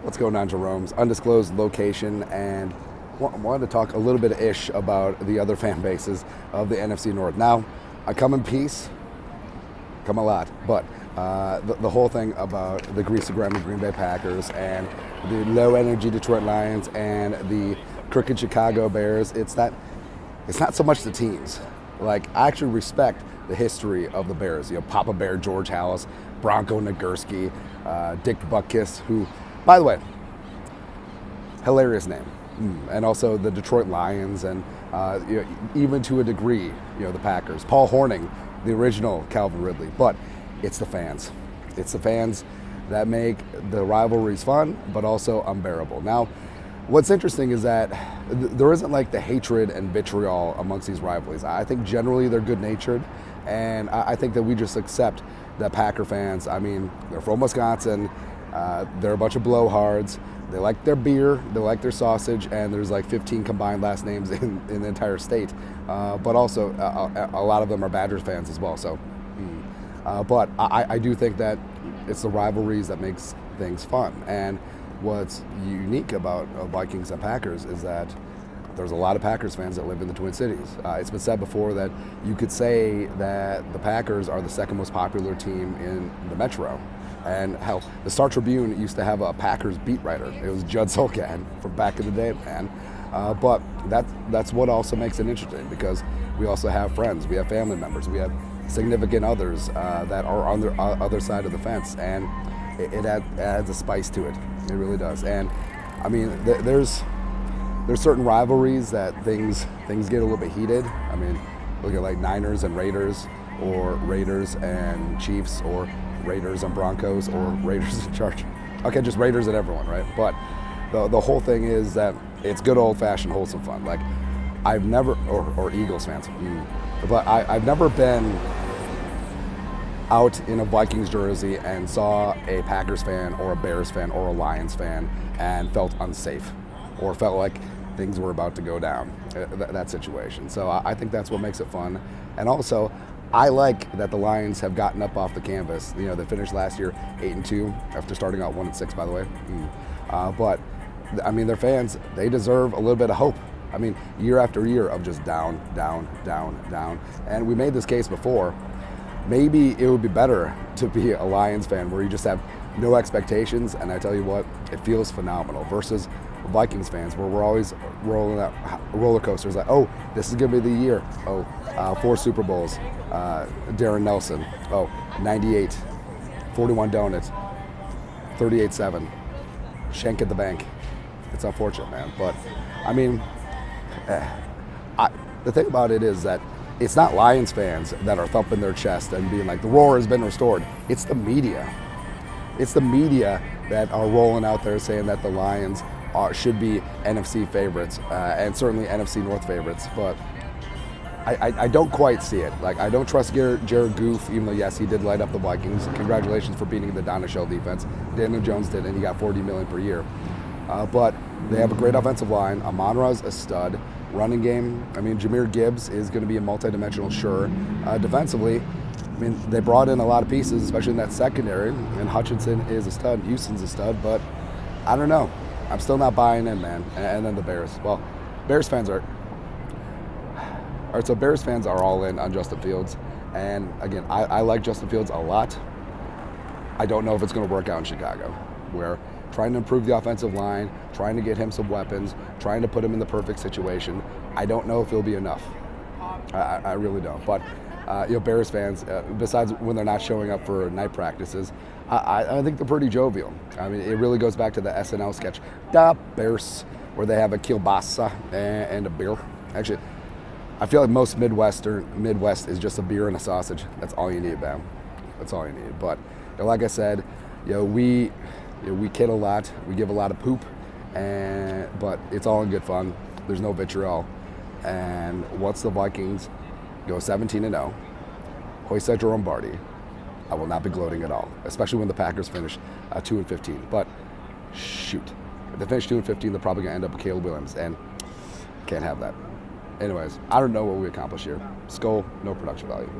What's going on, Jerome's undisclosed location, and wanted to talk a little bit ish about the other fan bases of the NFC North. Now, I come in peace, come a lot, but the whole thing about the greasy grimy Green Bay Packers and the low energy Detroit Lions and the crooked Chicago Bears, it's not so much the teams. Like, I actually respect the history of the Bears. You know, Papa Bear, George Halas, Bronco Nagurski, Dick Butkus, who, by the way, hilarious name. And also the Detroit Lions, and even to a degree, the Packers. Paul Hornung, the original Calvin Ridley. But it's the fans. It's the fans that make the rivalries fun, but also unbearable. Now, what's interesting is that there isn't like the hatred and vitriol amongst these rivalries. I think generally they're good-natured, and I think that we just accept that Packer fans, I mean, they're from Wisconsin, they're a bunch of blowhards, they like their beer, they like their sausage, and there's like 15 combined last names in the entire state. But also, a lot of them are Badgers fans as well. So, but I do think that it's the rivalries that makes things fun. And what's unique about Vikings and Packers is that there's a lot of Packers fans that live in the Twin Cities. It's been said before that you could say that the Packers are the second most popular team in the Metro. And hell, the Star Tribune used to have a Packers beat writer. It was Judd Solkan from back in the day, man. But that's what also makes it interesting, because we also have friends, we have family members, we have significant others that are on the other side of the fence, and it adds a spice to it. It really does. And I mean, there's certain rivalries that things get a little bit heated. I mean, look at like Niners and Raiders, or Raiders and Chiefs, or Raiders and Broncos, or Raiders and Chargers. Okay, just Raiders and everyone, right? But the whole thing is that it's good old-fashioned wholesome fun. Like, I've never, or Eagles fans, but I've never been out in a Vikings jersey and saw a Packers fan or a Bears fan or a Lions fan and felt unsafe, or felt like things were about to go down, that situation. So I think that's what makes it fun. And also, I like that the Lions have gotten up off the canvas. They finished last year 8-2 after starting out 1-6, by the way. But I mean, their fans, they deserve a little bit of hope. I mean, year after year of just down, down, down, down. And we made this case before. Maybe it would be better to be a Lions fan where you just have no expectations, and I tell you what, it feels phenomenal, versus Vikings fans where we're always rolling out roller coasters, like, oh, this is gonna be the year. 4 Super Bowls, Darren Nelson, 98, 41 donuts, 38-7, Shank at the bank. It's unfortunate, man, but I mean, the thing about it is that it's not Lions fans that are thumping their chest and being like, the roar has been restored. It's the media. It's the media that are rolling out there saying that the Lions should be NFC favorites, and certainly NFC North favorites, but I don't quite see it. Like, I don't trust Jared Goff, even though, yes, he did light up the Vikings. Congratulations for beating the Donna Shell defense. Daniel Jones did, and he got $40 million per year. But they have a great offensive line. Amon-Ra's a stud. Running game, I mean, Jahmyr Gibbs is going to be a multidimensional, sure. Defensively, I mean, they brought in a lot of pieces, especially in that secondary, and Hutchinson is a stud, Houston's a stud, but I don't know. I'm still not buying in, man. And then the Bears. Well, Bears fans are... All right, so Bears fans are all in on Justin Fields. And again, I like Justin Fields a lot. I don't know if it's going to work out in Chicago, where trying to improve the offensive line, trying to get him some weapons, trying to put him in the perfect situation. I don't know if it'll be enough. I really don't. But Bears fans, besides when they're not showing up for night practices, I think they're pretty jovial. I mean, it really goes back to the SNL sketch, Da Bears, where they have a kielbasa and a beer. Actually, I feel like most Midwest is just a beer and a sausage. That's all you need, man. That's all you need. But like I said, we kid a lot. We give a lot of poop, but it's all in good fun. There's no vitriol. And once the Vikings go 17-0, hoist that Jerome Barty, I will not be gloating at all, especially when the Packers finish 2-15. But shoot, if they finish 2-15, they're probably going to end up with Caleb Williams, and can't have that. Anyways, I don't know what we accomplished here. Skull, no production value.